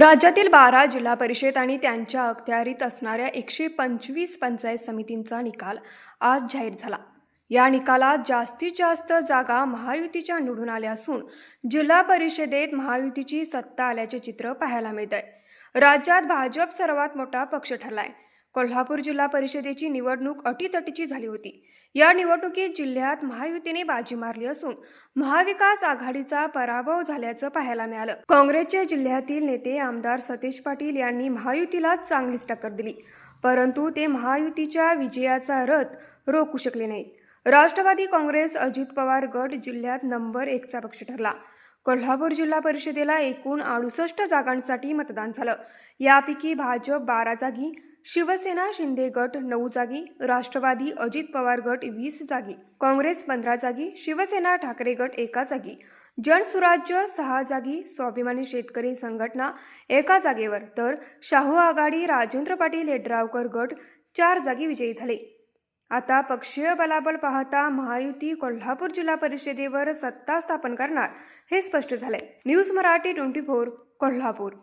राज्यातील 12 जिल्हा परिषद आणि त्यांच्या अखत्यारीत असणाऱ्या 125 पंचायत समितींचा निकाल आज जाहीर झाला. या निकालात जास्तीत जास्त जागा महायुतीच्या निवडून आल्या असून जिल्हा परिषदेत महायुतीची सत्ता आल्याचे चित्र पाहायला मिळत आहे. राज्यात भाजप सर्वात मोठा पक्ष ठरलाय. कोल्हापूर जिल्हा परिषदेची निवडणूक अटीतटीची झाली होती. या निवडणुकीत जिल्ह्यात महायुतीने बाजी मारली असून महाविकास आघाडीचा पराभव झाल्याचं पाहायला मिळालं. काँग्रेसचे जिल्ह्यातील नेते आमदार सतेज पाटील यांनी महायुतीला चांगलीच टक्कर दिली, परंतु ते महायुतीच्या विजयाचा रथ रोखू शकले नाहीत. राष्ट्रवादी काँग्रेस अजित पवार गट जिल्ह्यात नंबर 1चा पक्ष ठरला. कोल्हापूर जिल्हा परिषदेला एकूण 68 जागांसाठी मतदान झालं. यापैकी भाजप 12 जागी, शिवसेना शिंदे गट 9 जागी, राष्ट्रवादी अजित पवार गट 20 जागी, काँग्रेस 15 जागी, शिवसेना ठाकरे गट 1 जागी, जनसुराज्य 6 जागी, स्वाभिमानी शेतकरी संघटना 1 जागेवर, तर शाहू आघाडी राजेंद्र पाटील यड्रावकर गट 4 जागी विजयी झाले. आता पक्षीय बलाबल पाहता महायुती कोल्हापूर जिल्हा परिषदेवर सत्ता स्थापन करणार हे स्पष्ट झाले. न्यूज मराठी 24 कोल्हापूर.